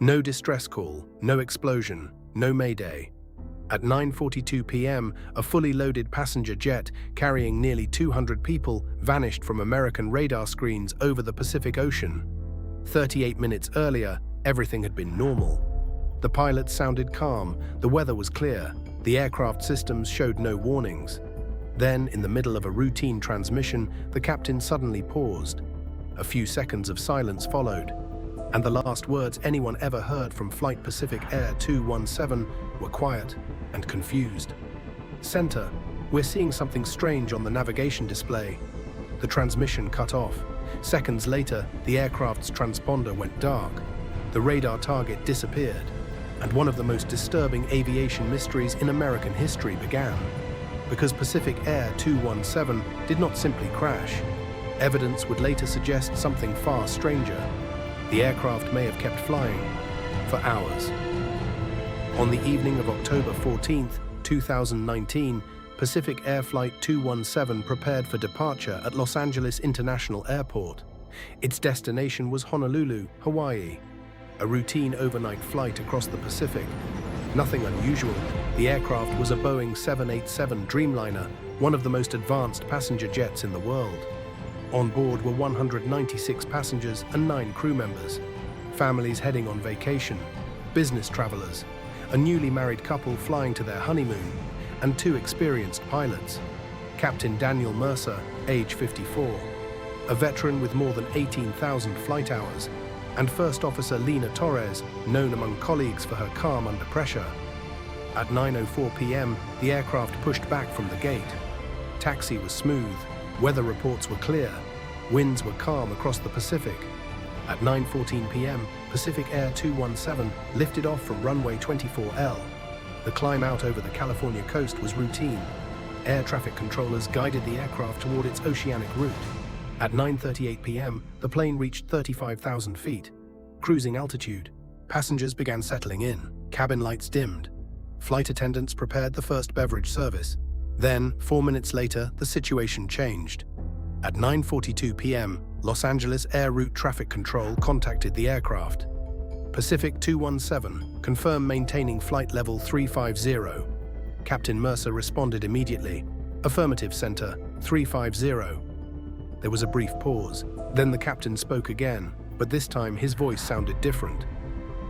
No distress call, no explosion, no mayday. At 9:42 p.m., a fully loaded passenger jet carrying nearly 200 people vanished from American radar screens over the Pacific Ocean. 38 minutes earlier, everything had been normal. The pilots sounded calm, the weather was clear, the aircraft systems showed no warnings. Then, in the middle of a routine transmission, the captain suddenly paused. A few seconds of silence followed, and the last words anyone ever heard from Flight Pacific Air 217 were quiet and confused. "Center, we're seeing something strange on the navigation display." The transmission cut off. Seconds later, the aircraft's transponder went dark. The radar target disappeared, and one of the most disturbing aviation mysteries in American history began. Because Pacific Air 217 did not simply crash. Evidence would later suggest something far stranger. The aircraft may have kept flying for hours. On the evening of October 14, 2019, Pacific Air Flight 217 prepared for departure at Los Angeles International Airport. Its destination was Honolulu, Hawaii, a routine overnight flight across the Pacific. Nothing unusual. The aircraft was a Boeing 787 Dreamliner, one of the most advanced passenger jets in the world. On board were 196 passengers and 9 crew members. Families heading on vacation, business travelers, a newly married couple flying to their honeymoon, and 2 experienced pilots. Captain Daniel Mercer, age 54, a veteran with more than 18,000 flight hours, and First Officer Lena Torres, known among colleagues for her calm under pressure. At 9:04 p.m., the aircraft pushed back from the gate. Taxi was smooth, weather reports were clear, winds were calm across the Pacific. At 9:14 p.m., Pacific Air 217 lifted off from runway 24L. The climb out over the California coast was routine. Air traffic controllers guided the aircraft toward its oceanic route. At 9:38 p.m., the plane reached 35,000 feet. Cruising altitude. Passengers began settling in. Cabin lights dimmed. Flight attendants prepared the first beverage service. Then, 4 minutes later, the situation changed. At 9:42 p.m., Los Angeles Air Route Traffic Control contacted the aircraft. Pacific 217, confirm maintaining flight level 350. Captain Mercer responded immediately. Affirmative, Center, 350. There was a brief pause. Then the captain spoke again, but this time his voice sounded different.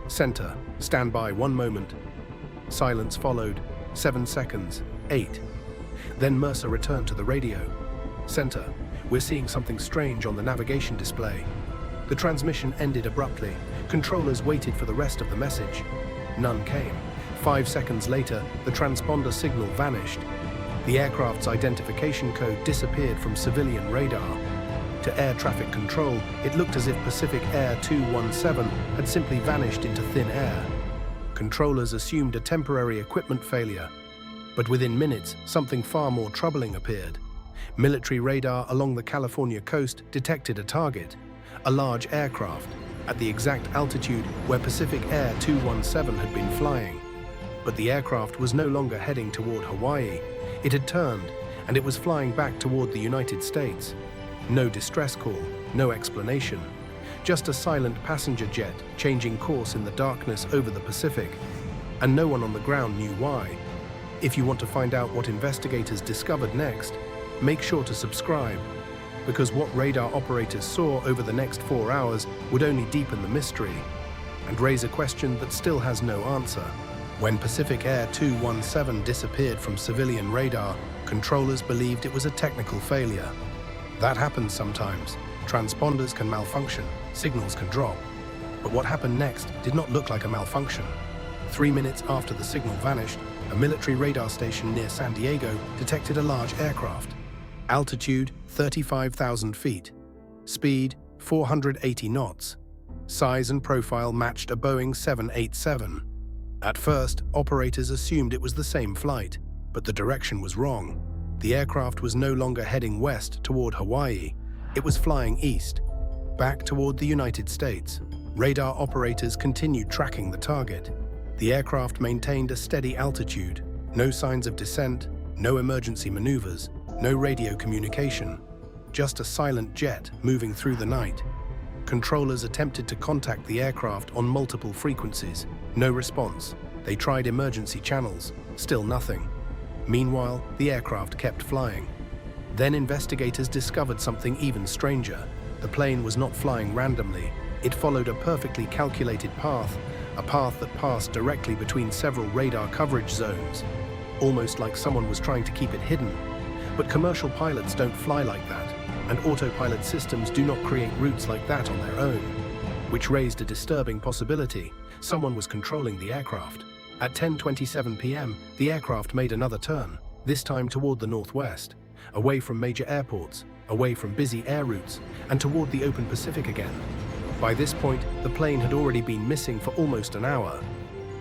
"Center, stand by 1 moment." Silence followed. 7 seconds. 8. Then Mercer returned to the radio. "Center, we're seeing something strange on the navigation display." The transmission ended abruptly. Controllers waited for the rest of the message. None came. 5 seconds later, the transponder signal vanished. The aircraft's identification code disappeared from civilian radar. To air traffic control, it looked as if Pacific Air 217 had simply vanished into thin air. Controllers assumed a temporary equipment failure. But within minutes, something far more troubling appeared. Military radar along the California coast detected a target, a large aircraft, at the exact altitude where Pacific Air 217 had been flying. But the aircraft was no longer heading toward Hawaii. It had turned, and it was flying back toward the United States. No distress call, no explanation. Just a silent passenger jet changing course in the darkness over the Pacific. And no one on the ground knew why. If you want to find out what investigators discovered next, make sure to subscribe, because what radar operators saw over the next 4 hours would only deepen the mystery and raise a question that still has no answer. When Pacific Air 217 disappeared from civilian radar, controllers believed it was a technical failure. That happens sometimes. Transponders can malfunction, signals can drop. But what happened next did not look like a malfunction. 3 minutes after the signal vanished, a military radar station near San Diego detected a large aircraft. Altitude 35,000 feet. Speed 480 knots. Size and profile matched a Boeing 787. At first, operators assumed it was the same flight, but the direction was wrong. The aircraft was no longer heading west toward Hawaii. It was flying east, back toward the United States. Radar operators continued tracking the target. The aircraft maintained a steady altitude, no signs of descent, no emergency maneuvers, no radio communication, just a silent jet moving through the night. Controllers attempted to contact the aircraft on multiple frequencies. No response. They tried emergency channels. Still nothing. Meanwhile, the aircraft kept flying. Then investigators discovered something even stranger. The plane was not flying randomly. It followed a perfectly calculated path, a path that passed directly between several radar coverage zones, almost like someone was trying to keep it hidden. But commercial pilots don't fly like that, and autopilot systems do not create routes like that on their own, which raised a disturbing possibility. Someone was controlling the aircraft. At 10:27 p.m., the aircraft made another turn, this time toward the northwest, away from major airports, away from busy air routes, and toward the open Pacific again. By this point, the plane had already been missing for almost an hour.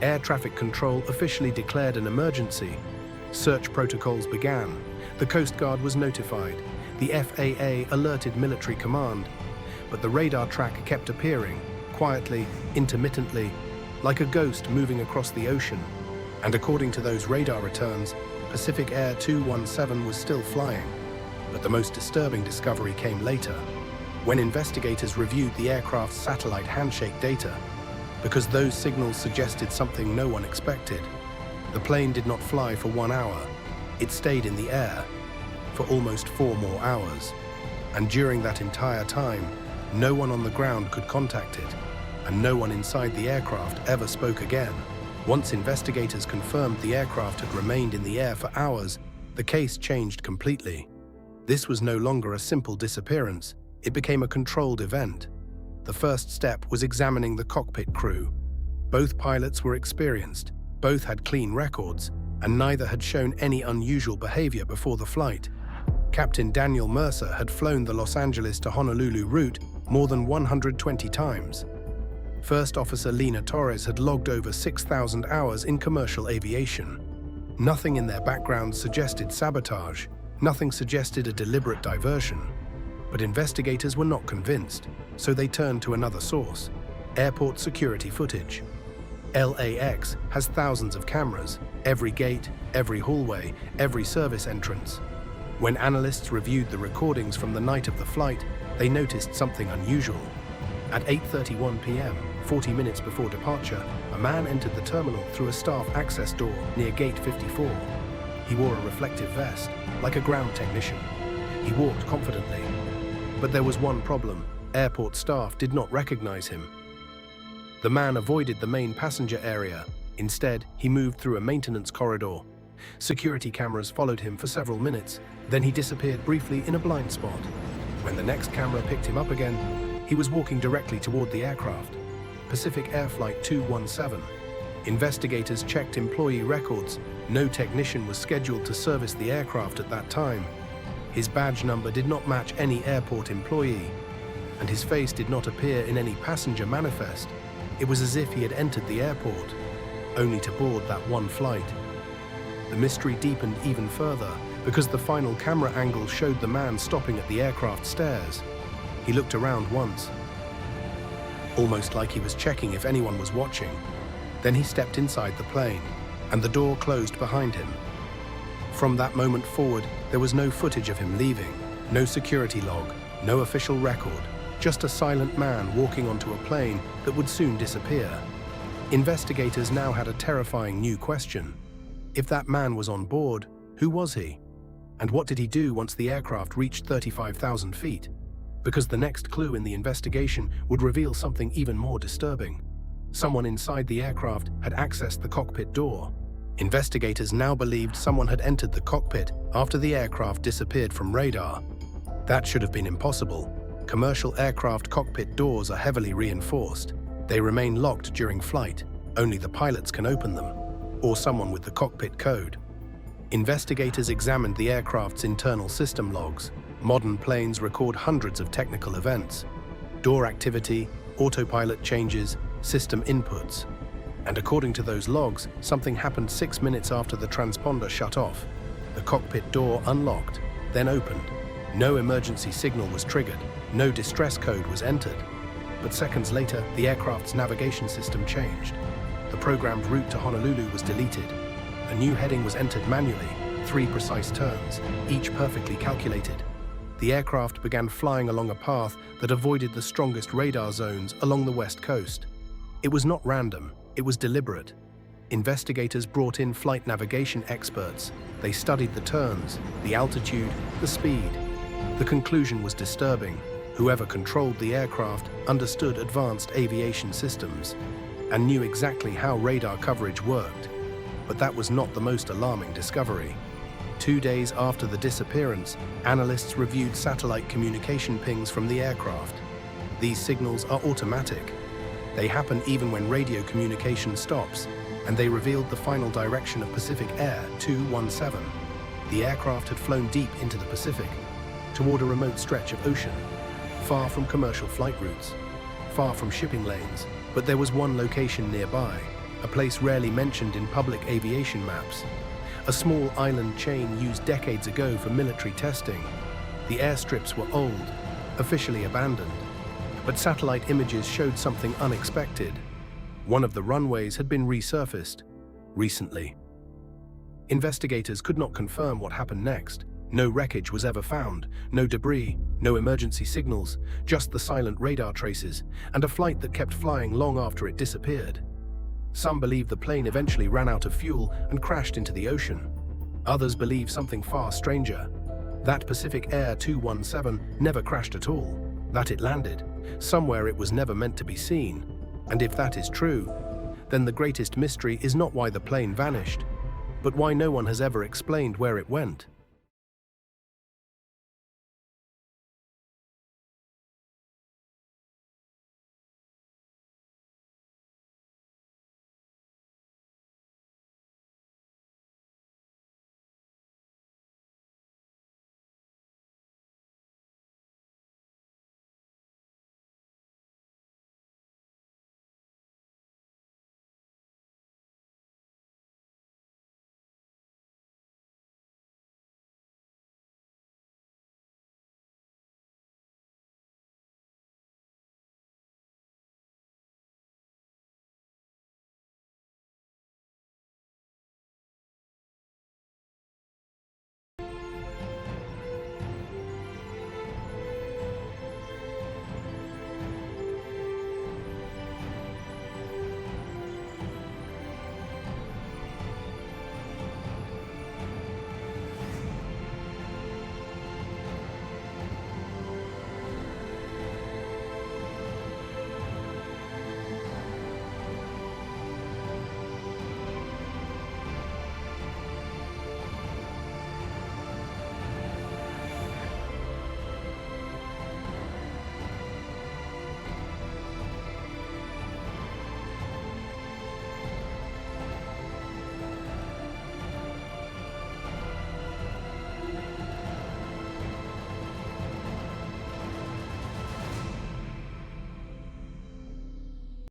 Air traffic control officially declared an emergency. Search protocols began. The Coast Guard was notified. The FAA alerted military command. But the radar track kept appearing, quietly, intermittently, like a ghost moving across the ocean. And according to those radar returns, Pacific Air 217 was still flying. But the most disturbing discovery came later, when investigators reviewed the aircraft's satellite handshake data, because those signals suggested something no one expected. The plane did not fly for 1 hour. It stayed in the air for almost 4 more hours. And during that entire time, no one on the ground could contact it, and no one inside the aircraft ever spoke again. Once investigators confirmed the aircraft had remained in the air for hours, the case changed completely. This was no longer a simple disappearance. It became a controlled event. The first step was examining the cockpit crew. Both pilots were experienced, both had clean records, and neither had shown any unusual behavior before the flight. Captain Daniel Mercer had flown the Los Angeles to Honolulu route more than 120 times. First Officer Lena Torres had logged over 6,000 hours in commercial aviation. Nothing in their background suggested sabotage. Nothing suggested a deliberate diversion. But investigators were not convinced, so they turned to another source: airport security footage. LAX has thousands of cameras, every gate, every hallway, every service entrance. When analysts reviewed the recordings from the night of the flight, they noticed something unusual. At 8:31 p.m., 40 minutes before departure, a man entered the terminal through a staff access door near Gate 54. He wore a reflective vest, like a ground technician. He walked confidently. But there was one problem: airport staff did not recognize him. The man avoided the main passenger area. Instead, he moved through a maintenance corridor. Security cameras followed him for several minutes. Then he disappeared briefly in a blind spot. When the next camera picked him up again, he was walking directly toward the aircraft. Pacific Air Flight 217. Investigators checked employee records. No technician was scheduled to service the aircraft at that time. His badge number did not match any airport employee, and his face did not appear in any passenger manifest. It was as if he had entered the airport, only to board that one flight. The mystery deepened even further, because the final camera angle showed the man stopping at the aircraft stairs. He looked around once, almost like he was checking if anyone was watching. Then he stepped inside the plane, and the door closed behind him. From that moment forward, there was no footage of him leaving, no security log, no official record, just a silent man walking onto a plane that would soon disappear. Investigators now had a terrifying new question. If that man was on board, who was he? And what did he do once the aircraft reached 35,000 feet? Because the next clue in the investigation would reveal something even more disturbing. Someone inside the aircraft had accessed the cockpit door. Investigators now believed someone had entered the cockpit after the aircraft disappeared from radar. That should have been impossible. Commercial aircraft cockpit doors are heavily reinforced. They remain locked during flight. Only the pilots can open them, or someone with the cockpit code. Investigators examined the aircraft's internal system logs. Modern planes record hundreds of technical events: door activity, autopilot changes, system inputs. And according to those logs, something happened 6 minutes after the transponder shut off. The cockpit door unlocked, then opened. No emergency signal was triggered, no distress code was entered. But seconds later, the aircraft's navigation system changed. The programmed route to Honolulu was deleted. A new heading was entered manually, 3 precise turns, each perfectly calculated. The aircraft began flying along a path that avoided the strongest radar zones along the west coast. It was not random, it was deliberate. Investigators brought in flight navigation experts. They studied the turns, the altitude, the speed. The conclusion was disturbing. Whoever controlled the aircraft understood advanced aviation systems and knew exactly how radar coverage worked. But that was not the most alarming discovery. 2 days after the disappearance, analysts reviewed satellite communication pings from the aircraft. These signals are automatic. They happen even when radio communication stops, and they revealed the final direction of Pacific Air 217. The aircraft had flown deep into the Pacific, toward a remote stretch of ocean, far from commercial flight routes, far from shipping lanes. But there was one location nearby, a place rarely mentioned in public aviation maps. A small island chain used decades ago for military testing. The airstrips were old, officially abandoned, but satellite images showed something unexpected. One of the runways had been resurfaced recently. Investigators could not confirm what happened next. No wreckage was ever found, no debris, no emergency signals, just the silent radar traces, and a flight that kept flying long after it disappeared. Some believe the plane eventually ran out of fuel and crashed into the ocean. Others believe something far stranger, that Pacific Air 217 never crashed at all, that it landed somewhere it was never meant to be seen. And if that is true, then the greatest mystery is not why the plane vanished, but why no one has ever explained where it went.